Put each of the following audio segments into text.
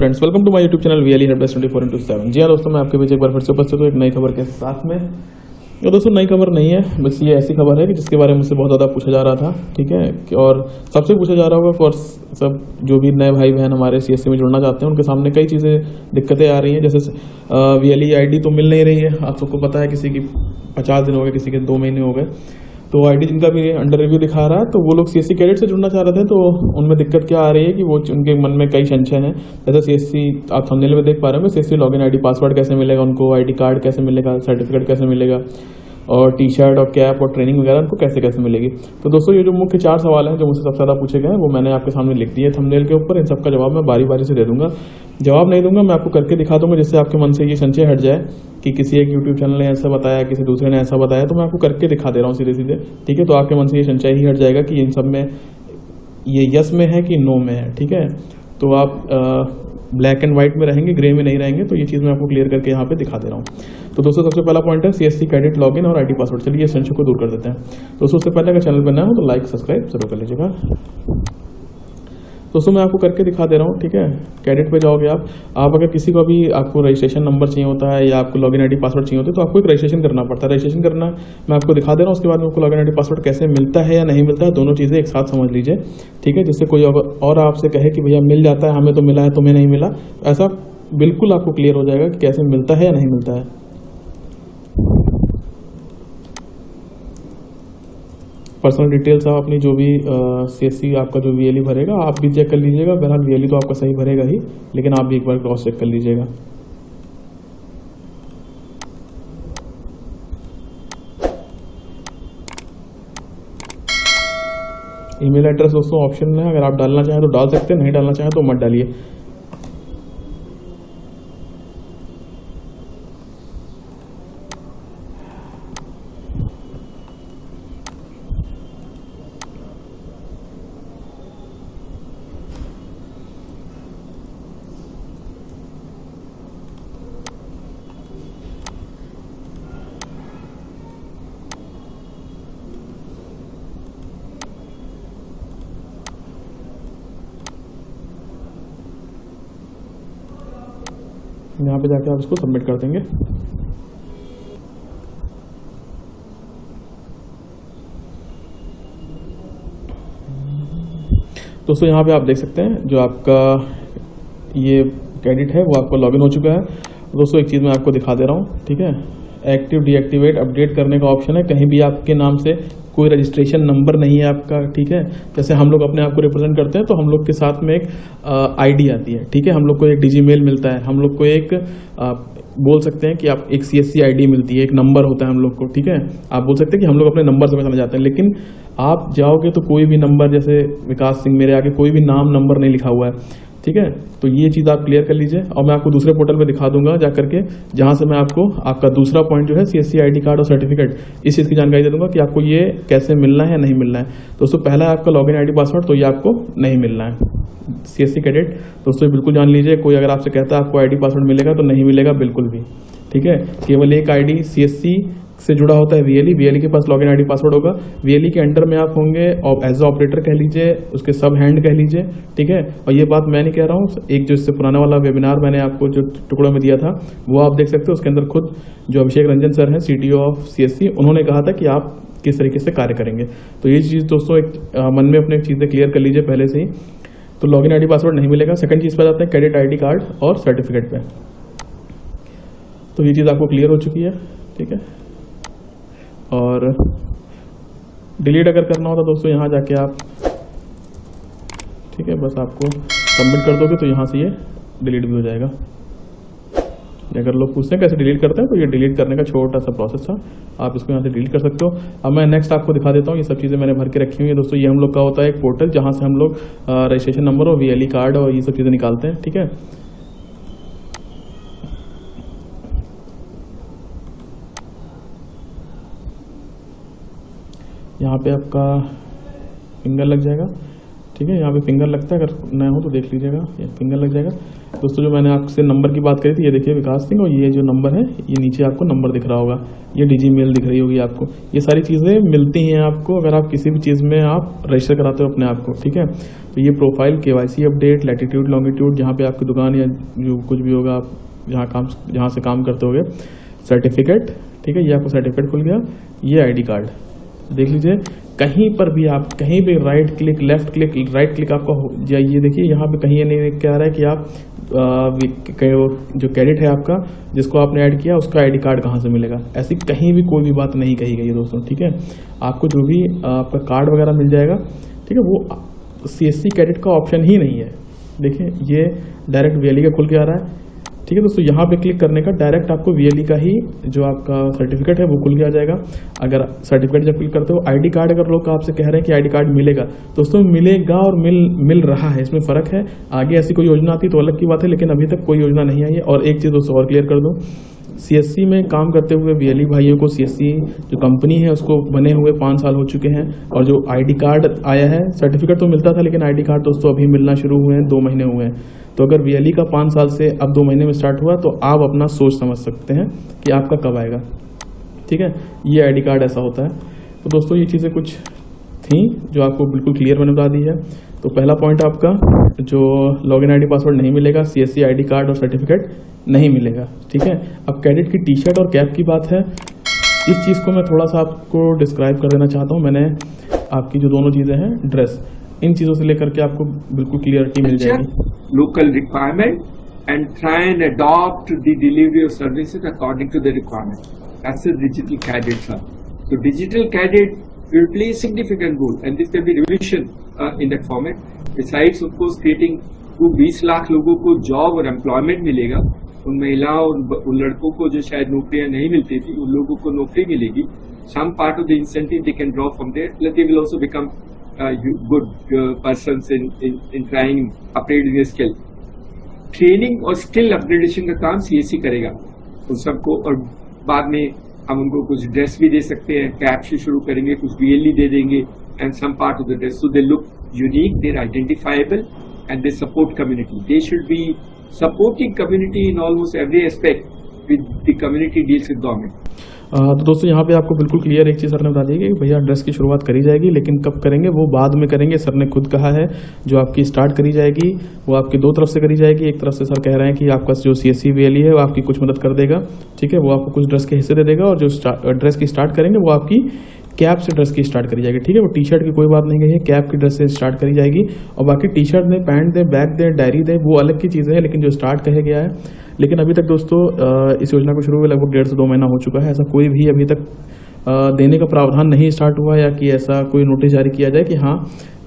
Friends, welcome to my YouTube channel VLE help desk 24/7। जी हाँ दोस्तों, मैं आपके बीच एक बार फिर से उपस्थित हूँ एक नई खबर के साथ में। तो दोस्तों नई खबर नहीं है, बस ये ऐसी खबर है कि जिसके बारे में मुझसे बहुत ज़्यादा पूछा जा रहा था, ठीक है। और सबसे पूछा जा रहा होगा फॉर सब जो भी नए भाई बहन हमारे सीएससी में जुड़ना चाहते हैं, उनके सामने कई चीज़ें दिक्कतें आ रही हैं। जैसे वीएलई आईडी तो मिल नहीं रही है, आप सबको पता है। किसी की 50 दिन हो गए, किसी के 2 महीने हो गए। तो आईडी जिनका भी अंडर रिव्यू दिखा रहा है, तो वो लोग सीएससी कैडेट से जुड़ना चाह रहे थे। तो उनमें दिक्कत क्या आ रही है कि वो उनके मन में कई संशय हैं। जैसे सीएससी आप थंबनेल में देख पा रहे हो, सीएससी लॉगिन आईडी पासवर्ड कैसे मिलेगा उनको, आईडी कार्ड कैसे मिलेगा, सर्टिफिकेट कैसे मिलेगा, और टी शर्ट और कैप और ट्रेनिंग वगैरह उनको कैसे कैसे मिलेगी। तो दोस्तों ये जो मुख्य 4 सवाल हैं जो मुझसे सबसे ज़्यादा पूछे गए हैं, वो मैंने आपके सामने लिख दिए थंबनेल के ऊपर। इन सबका जवाब मैं बारी बारी से दे दूंगा। जवाब नहीं दूंगा, मैं आपको करके दिखा दूंगा, जिससे आपके मन से ये संशय हट जाए कि किसी एक यूट्यूब चैनल ने ऐसा बताया, किसी दूसरे ने ऐसा बताया। तो मैं आपको करके दिखा दे रहा हूँ सीधे सीधे, ठीक है। तो आपके मन से ये संशय ही हट जाएगा कि इन सब में ये यस में है कि नो में है, ठीक है। तो आप ब्लैक एंड व्हाइट में रहेंगे, ग्रे में नहीं रहेंगे। तो ये चीज़ मैं आपको क्लियर करके यहाँ पे दिखा दे रहा हूँ। तो दोस्तों सबसे पहला पॉइंट है सीएससी कैडेट लॉगिन और आईडी पासवर्ड। चलिए इस संशय को दूर कर देते हैं। दोस्तों उससे पहले अगर चैनल पर नया हो तो लाइक सब्सक्राइब जरूर कर लीजिएगा। दोस्तों मैं आपको करके दिखा दे रहा हूँ, ठीक है। कैडेट पे जाओगे आप अगर किसी को भी आपको रजिस्ट्रेशन नंबर चाहिए होता है या आपको लॉगिन आईडी पासवर्ड चाहिए होता है, तो आपको एक रजिस्ट्रेशन करना पड़ता है। रजिस्ट्रेशन करना मैं आपको दिखा दे रहा हूँ। उसके बाद में आपको लॉगिन आईडी पासवर्ड कैसे मिलता है या नहीं मिलता है, दोनों चीज़ें एक साथ समझ लीजिए, ठीक है। जिससे कोई और आपसे कहे कि भैया मिल जाता है, हमें तो मिला है तुम्हें नहीं मिला, ऐसा बिल्कुल आपको क्लियर हो जाएगा कि कैसे मिलता है या नहीं मिलता है। पर्सनल डिटेल्स आप अपनी जो भी सीएससी आपका जो वीएलई भरेगा आप भी चेक कर लीजिएगा। बहरहाल वीएलई तो आपका सही भरेगा ही, लेकिन आप भी एक बार क्रॉस चेक कर लीजिएगा। ईमेल एड्रेस दोस्तों ऑप्शन है, अगर आप डालना चाहें तो डाल सकते हैं, नहीं डालना चाहें तो मत डालिए। यहाँ पे जाके आप इसको सबमिट कर देंगे। दोस्तों यहाँ पे आप देख सकते हैं जो आपका ये कैडेट है वो आपका लॉगिन हो चुका है। दोस्तों एक चीज़ मैं आपको दिखा दे रहा हूँ, ठीक है। एक्टिव डीएक्टिवेट अपडेट करने का ऑप्शन है। कहीं भी आपके नाम से कोई रजिस्ट्रेशन नंबर नहीं है आपका, ठीक है। जैसे हम लोग अपने आप को रिप्रेजेंट करते हैं तो हम लोग के साथ में एक आईडी आती है, ठीक है। हम लोग को एक डिजीमेल मिलता है, हम लोग को एक बोल सकते हैं कि आप एक सीएससी आईडी मिलती है, एक नंबर होता है हम लोग को, ठीक है। आप बोल सकते हैं कि हम लोग अपने नंबर से समझ जाते हैं, लेकिन आप जाओगे तो कोई भी नंबर, जैसे विकास सिंह मेरे आगे कोई भी नाम नंबर नहीं लिखा हुआ है, ठीक है। तो ये चीज़ आप क्लियर कर लीजिए। और मैं आपको दूसरे पोर्टल पे दिखा दूंगा जा करके, जहां से मैं आपको आपका दूसरा पॉइंट जो है सीएससी आईडी कार्ड और सर्टिफिकेट, इस चीज़ की जानकारी दे दूंगा कि आपको ये कैसे मिलना है या नहीं मिलना है। दोस्तों पहला है आपका लॉगिन आईडी पासवर्ड, तो ये आपको नहीं मिलना है। सीएससी कैडेट दोस्तों बिल्कुल जान लीजिए, कोई अगर आपसे कहता है आपको आईडी पासवर्ड मिलेगा तो नहीं मिलेगा बिल्कुल भी, ठीक है। केवल एक आईडी सीएससी से जुड़ा होता है वीएलई के पास लॉगिन आईडी पासवर्ड होगा। वीएलई के अंडर में आप होंगे और एज ऑपरेटर कह लीजिए, उसके सब हैंड कह लीजिए, ठीक है। और ये बात मैं नहीं कह रहा हूँ, एक जो इससे पुराना वाला वेबिनार मैंने आपको जो टुकड़ों में दिया था वो आप देख सकते हो। उसके अंदर खुद जो अभिषेक रंजन सर हैं सीटीओ ऑफ सीएससी, उन्होंने कहा था कि आप किस तरीके से कार्य करेंगे। तो ये चीज़ दोस्तों एक मन में अपने चीज़ें क्लियर कर लीजिए पहले से ही। तो लॉगिन आईडी पासवर्ड नहीं मिलेगा। सेकंड चीज़ पर जाते हैं कैडेट आईडी कार्ड और सर्टिफिकेट पे। तो ये चीज़ आपको क्लियर हो चुकी है, ठीक है। और डिलीट अगर करना होता दोस्तों यहाँ जाके आप, ठीक है, बस आपको सबमिट कर दोगे तो यहाँ से ये डिलीट भी हो जाएगा। अगर लोग पूछते हैं कैसे डिलीट करते हैं, तो ये डिलीट करने का छोटा सा प्रोसेस था, आप इसको यहाँ से डिलीट कर सकते हो। अब मैं नेक्स्ट आपको दिखा देता हूँ। ये सब चीज़ें मैंने भर के रखी हुई है दोस्तों। ये हम लोग का होता है एक पोर्टल जहाँ से हम लोग रजिस्ट्रेशन नंबर और वीएलई कार्ड और ये सब चीज़ें निकालते हैं, ठीक है। यहाँ पे आपका फिंगर लग जाएगा, ठीक है। यहाँ पे फिंगर लगता है, अगर नया हो तो देख लीजिएगा, ये फिंगर लग जाएगा। दोस्तों जो मैंने आपसे नंबर की बात करी थी, ये देखिए विकास सिंह, और ये जो नंबर है ये नीचे आपको नंबर दिख रहा होगा, ये डीजी मेल दिख रही होगी आपको। ये सारी चीज़ें मिलती हैं आपको अगर आप किसी भी चीज़ में आप रजिस्टर कराते हो अपने आप को, ठीक है। तो ये profile, KYC update, latitude longitude, जहाँ पे आपकी दुकान या जो कुछ भी होगा आप जहाँ से काम करते होगे, सर्टिफिकेट, ठीक है, ये आपको सर्टिफिकेट खुल गया। ये ID कार्ड देख लीजिए, कहीं पर भी आप कहीं भी right click, left click, right click आपका हो जाइए, देखिए यहाँ पे कहीं ये नहीं कह रहा है कि आप जो क्रेडिट है आपका जिसको आपने ऐड किया उसका ID कार्ड कहाँ से मिलेगा, ऐसी कहीं भी कोई भी बात नहीं कही गई है दोस्तों, ठीक है। आपको जो भी आपका कार्ड वगैरह मिल जाएगा, ठीक है, वो CSC क्रेडिट का ऑप्शन ही नहीं है। देखिए ये डायरेक्ट VLE का खुल के आ रहा है, ठीक है दोस्तों। यहाँ पे क्लिक करने का डायरेक्ट आपको VLE का ही जो आपका सर्टिफिकेट है वो खुल के आ जाएगा। अगर सर्टिफिकेट जब क्लिक करते हो, ID कार्ड अगर लोग आपसे कह रहे हैं कि ID कार्ड मिलेगा, दोस्तों मिलेगा और मिल रहा है, इसमें फ़र्क है। आगे ऐसी कोई योजना आती तो अलग की बात है, लेकिन अभी तक कोई योजना नहीं आई है। और एक चीज़ दोस्तों और क्लियर कर दूँ, CSC में काम करते हुए VLE भाइयों को CSC जो कंपनी है उसको बने हुए 5 साल हो चुके हैं, और जो ID कार्ड आया है, सर्टिफिकेट तो मिलता था लेकिन ID कार्ड दोस्तों अभी मिलना शुरू हुए हैं, 2 महीने हुए हैं। तो अगर VLE का 5 साल से अब 2 महीने में स्टार्ट हुआ तो आप अपना सोच समझ सकते हैं कि आपका कब आएगा, ठीक है। ये ID कार्ड ऐसा होता है। तो दोस्तों ये चीज़ें कुछ थी जो आपको बिल्कुल क्लियर मैंने बता दी है। तो पहला पॉइंट आपका जो लॉगिन ID पासवर्ड नहीं मिलेगा, CSC ID कार्ड और सर्टिफिकेट नहीं मिलेगा, ठीक है। अब कैडेट की T-शर्ट और कैप की बात है, इस चीज़ को मैं थोड़ा सा आपको डिस्क्राइब कर देना चाहता हूँ। मैंने आपकी जो दोनों चीज़ें हैं, ड्रेस, इन चीज़ों से लेकर के आपको बिल्कुल क्लियरिटी मिल जाएगी। Local requirement and try and adopt the delivery of services according to the requirement. That's the digital cadet, sir. So digital cadet will play a significant role, and this can be revolution in that format. Besides, of course, creating 20 lakh लोगों को job और employment मिलेगा, उन महिलाओं उन लड़कों को जो शायद नौकरियां नहीं मिलती थी, उन लोगों को नौकरी मिलेगी। Some part of the incentive they can draw from there. They will also become good persons in trying upgrading their skill. Training और स्किल अपग्रेडेशन का काम CSC करेगा उन सबको, और बाद में हम उनको कुछ ड्रेस भी दे सकते हैं, कैप से शुरू करेंगे, कुछ VLE दे देंगे, and some part of the dress, so they look unique, they are identifiable, and they support community. They should be supporting community in almost every aspect with the community deals with government. तो दोस्तों यहाँ पे आपको बिल्कुल clear एक चीज़ sir ने बता दी कि भैया ड्रेस की शुरुआत करी जाएगी, लेकिन कब करेंगे वो बाद में करेंगे। सर ने खुद कहा है जो आपकी स्टार्ट करी जाएगी वो आपकी 2 तरफ से करी जाएगी। एक तरफ से सर कह रहे हैं कि आपका जो CSC VLE है वो आपकी कुछ मदद कर देगा, ठीक है, वो आपको कुछ ड्रेस के हिस्से दे देगा, और जो ड्रेस की स्टार्ट करेंगे वो आपकी कैप से ड्रेस की स्टार्ट करी जाएगी, ठीक है। वो T-शर्ट की कोई बात नहीं गई है, कैप की ड्रेस से स्टार्ट करी जाएगी। और बाकी T-शर्ट दे, पैंट दे, बैग दे, डायरी दे, वो अलग की चीज़ें हैं, लेकिन जो स्टार्ट कहा गया है। लेकिन अभी तक दोस्तों इस योजना को शुरू हुए लगभग 1.5 से 2 महीना हो चुका है। ऐसा कोई भी अभी तक देने का प्रावधान नहीं स्टार्ट हुआ, या कि ऐसा कोई नोटिस जारी किया जाए कि हाँ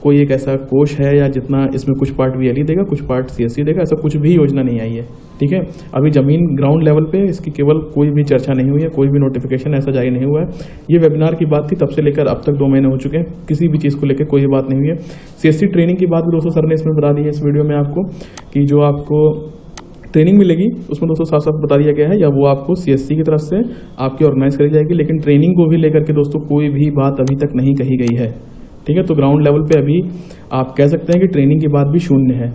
कोई एक ऐसा कोष है या जितना इसमें कुछ पार्ट VLE देगा, कुछ पार्ट CSC देगा, ऐसा कुछ भी योजना नहीं आई है, ठीक है। अभी जमीन ग्राउंड लेवल पे इसकी केवल कोई भी चर्चा नहीं हुई है, कोई भी नोटिफिकेशन ऐसा जारी नहीं हुआ है। ये वेबिनार की बात थी, तब से लेकर अब तक 2 महीने हो चुके हैं, किसी भी चीज़ को लेकर कोई बात नहीं हुई है। CSC ट्रेनिंग की बात भी दोस्तों सर ने इसमें बता दी है इस वीडियो में आपको, कि जो आपको ट्रेनिंग मिलेगी उसमें दोस्तों साफ साफ बता दिया गया है, या वो आपको CSC की तरफ से आपकी ऑर्गेनाइज करी जाएगी। लेकिन ट्रेनिंग को भी लेकर के दोस्तों कोई भी बात अभी तक नहीं कही गई है, ठीक है। तो ग्राउंड लेवल पे अभी आप कह सकते हैं कि ट्रेनिंग की बात भी शून्य है।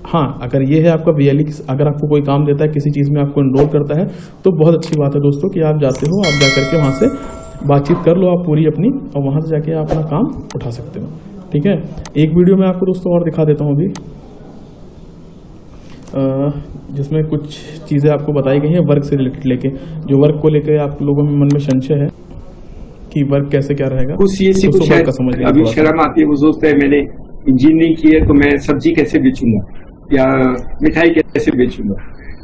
हाँ, अगर ये है आपका VLE, अगर आपको कोई काम देता है, किसी चीज़ में आपको इनरोल करता है, तो बहुत अच्छी बात है दोस्तों कि आप जाते हो, आप जा करके वहाँ से बातचीत कर लो आप पूरी अपनी, और वहाँ से जाके आप अपना काम उठा सकते हो, ठीक है। एक वीडियो में आपको दोस्तों और दिखा देता हूँ अभी, जिसमें कुछ चीज़ें आपको बताई गई हैं वर्क से रिलेटेड लेके, जो वर्क को लेके आप लोगों में मन में संशय है कि वर्क कैसे क्या रहेगा। कुछ CSC को शायद अभी शर्म आती है, वो सोचता है मैंने इंजीनियरिंग की है तो मैं सब्जी कैसे बेचूंगा या मिठाई कैसे बेचूंगा।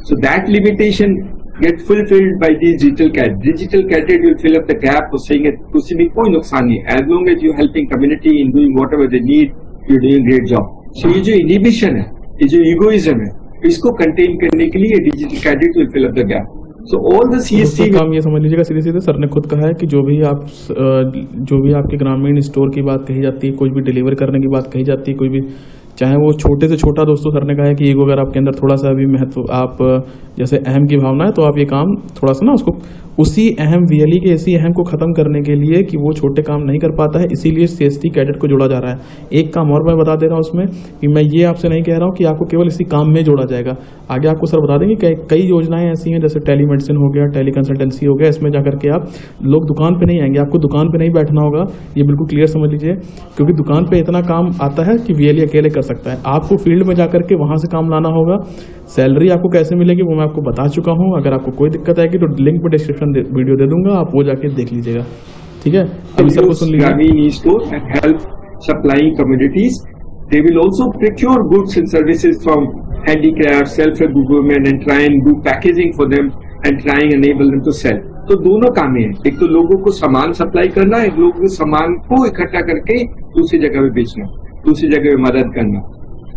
So that limitation get fulfilled by the digital cadet. Digital cadet will fill up the gap of saying it, उसमें कोई नुकसान नहीं, as long as you helping community in doing whatever they need, you are doing great job. So ये जो inhibition है, ये जो egoism है, इसको कंटेन करने के लिए digital cadet will fill up the gap. So all the CSC काम ये समझ लीजिएगा सीधे सीधे सर ने खुद कहा है कि जो भी आपके ग्रामीण स्टोर की बात कही जाती है, कुछ भी डिलीवर करने की बात कही जाती है, कोई भी चाहे वो छोटे से छोटा, दोस्तों सर ने कहा है कि ईगो अगर आपके अंदर थोड़ा सा भी महत्व, आप जैसे अहम की भावना है, तो आप ये काम थोड़ा सा ना उसको उसी अहम वीएलई के इसी अहम को खत्म करने के लिए कि वो छोटे काम नहीं कर पाता है, इसीलिए सीएससी कैडेट को जोड़ा जा रहा है। एक काम और मैं बता दे रहा हूँ उसमें कि मैं ये आपसे नहीं कह रहा हूँ कि आपको केवल इसी काम में जोड़ा जाएगा। आगे आपको सर बता देंगे कई योजनाएं ऐसी हैं, जैसे टेली मेडिसिन हो गया, टेली कंसल्टेंसी हो गया, इसमें जाकर के आप लोग दुकान पे नहीं आएंगे, आपको दुकान पे नहीं बैठना होगा, ये बिल्कुल क्लियर समझ लीजिए, क्योंकि दुकान पे इतना काम आता है कि वीएलई अकेले कर सकता है। आपको फील्ड में जाकर के वहां से काम लाना होगा। सैलरी आपको कैसे मिलेगी वो मैं आपको बता चुका हूँ। अगर आपको कोई दिक्कत आएगी तो लिंक पे डिस्क्रिप्शन वीडियो दे दूंगा, आप वो जाके देख लीजिएगा, ठीक है। अभी सर को सुन लीजिए। Supplying commodities, they will also procure goods and services from handicrafts, self-help women and try and do packaging for them and try and enable them to sell. तो दोनों काम है, एक तो लोगों को सामान सप्लाई करना, एक लोगों को सामान को इकट्ठा करके दूसरी जगह पे बेचना, दूसरी जगह पे मदद करना।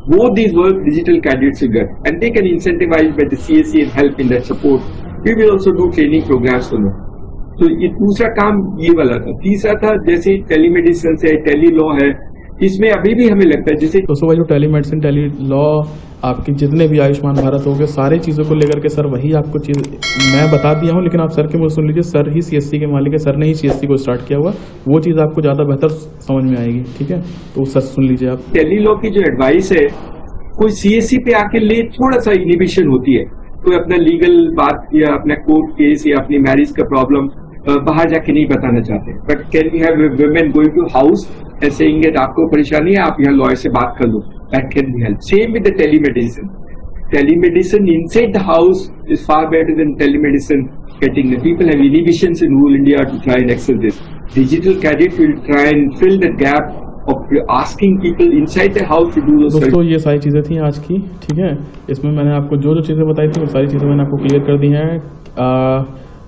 Both these work digital cadets will get, and they can incentivize by the CSC and help in that support. We will also do training programs for them. तो ये दूसरा काम ये वाला था। तीसरा था जैसे टेलीमेडिसिन है, टेली लॉ है, इसमें अभी भी हमें लगता है जैसे दोस्तों भाई जो टेली मेडिसिन, टेली लॉ, आपकी जितने भी आयुष्मान भारत हो गए, सारी चीज़ों को लेकर के सर वही आपको चीज़ मैं बता दिया हूँ, लेकिन आप सर के मुझे सुन लीजिए, सर ही सीएससी के मालिक है, सर ने ही सीएससी को स्टार्ट किया हुआ, वो चीज़ आपको ज़्यादा बेहतर समझ में आएगी, ठीक है। तो सर सुन लीजिए आप। टेली लॉ की जो एडवाइस है, कोई सीएससी पे आके ले थोड़ा सा इनिबिशन होती है, कोई अपना लीगल बात या अपना कोर्ट केस या अपनी मैरिज का प्रॉब्लम बाहर जाके नहीं बताना चाहते, but can we have women going to house and saying that आपको परेशानी है, आप यहाँ लॉयर से बात कर लो, that can be help. Same with the telemedicine. Telemedicine inside the house is far better than telemedicine getting the people have inhibitions in rural India to try and access this. Digital cadet will try and fill the gap of asking people inside the house to do those. दोस्तों ये सारी चीज़ें थी आज की, ठीक है। इसमें मैंने आपको जो जो चीज़ें बताई थी वो सारी चीज़ें मैंने आपको क्लियर कर दी हैं।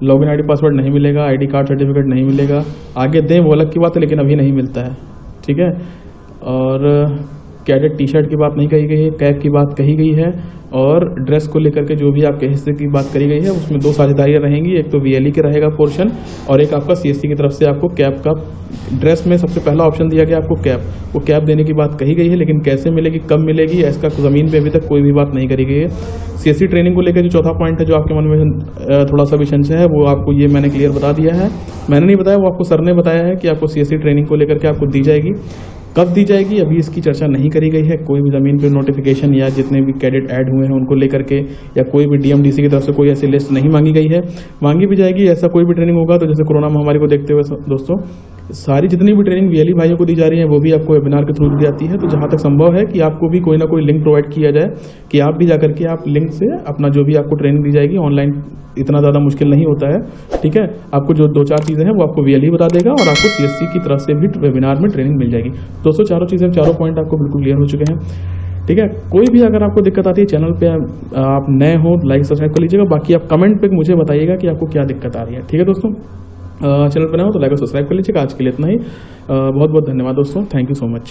लॉगिन आईडी पासवर्ड नहीं मिलेगा, आईडी कार्ड सर्टिफिकेट नहीं मिलेगा, आगे दें वो अलग की बात है, लेकिन अभी नहीं मिलता है, ठीक है। और कैडेट टी शर्ट की बात नहीं कही गई है, कैप की बात कही गई है, और ड्रेस को लेकर के जो भी आपके हिस्से की बात करी गई है उसमें दो साझेदारियां रहेंगी, एक तो वीएलई के रहेगा पोर्शन और एक आपका सीएससी की तरफ से आपको कैप का। ड्रेस में सबसे पहला ऑप्शन दिया गया आपको कैप, वो कैप देने की बात कही गई है, लेकिन कैसे मिलेगी, कब मिलेगी, इसका ज़मीन पे अभी तक कोई भी बात नहीं करी गई है। सीएससी ट्रेनिंग को लेकर जो चौथा पॉइंट है जो आपके मन में थोड़ा सा भी संशय है, वो आपको ये मैंने क्लियर बता दिया है। मैंने नहीं बताया, वो आपको सर ने बताया है कि आपको सीएससी ट्रेनिंग को लेकर के आपको दी जाएगी। कब दी जाएगी अभी इसकी चर्चा नहीं करी गई है। कोई भी ज़मीन पे नोटिफिकेशन या जितने भी कैडेट ऐड हुए हैं उनको लेकर के या कोई भी डीएमडीसी की तरफ से कोई ऐसी लिस्ट नहीं मांगी गई है, मांगी भी जाएगी। ऐसा कोई भी ट्रेनिंग होगा तो जैसे कोरोना महामारी को देखते हुए दोस्तों सारी जितनी भी ट्रेनिंग वीएलई भाइयों को दी जा रही है वो भी आपको वेबिनार के थ्रू दी जाती है। तो जहाँ तक संभव है कि आपको भी कोई ना कोई लिंक प्रोवाइड किया जाए कि आप भी जाकर के आप लिंक से अपना जो भी आपको ट्रेनिंग दी जाएगी ऑनलाइन, इतना ज़्यादा मुश्किल नहीं होता है, ठीक है। आपको जो दो चार चीज़ें हैं वो आपको वीएलई बता देगा और आपको सीएससी की तरफ से भी वेबिनार में ट्रेनिंग मिल जाएगी। दोस्तों चारों चीज़ें, चारों पॉइंट आपको बिल्कुल क्लियर हो चुके हैं, ठीक है। कोई भी अगर आपको दिक्कत आती है चैनल पे आप नए हो लाइक सब्सक्राइब कर लीजिएगा, बाकी आप कमेंट पे मुझे बताइएगा कि आपको क्या दिक्कत आ रही है, ठीक है दोस्तों। चैनल पर नए हो तो लाइक और सब्सक्राइब कर लीजिएगा। आज के लिए इतना ही, बहुत बहुत धन्यवाद दोस्तों, थैंक यू सो मच।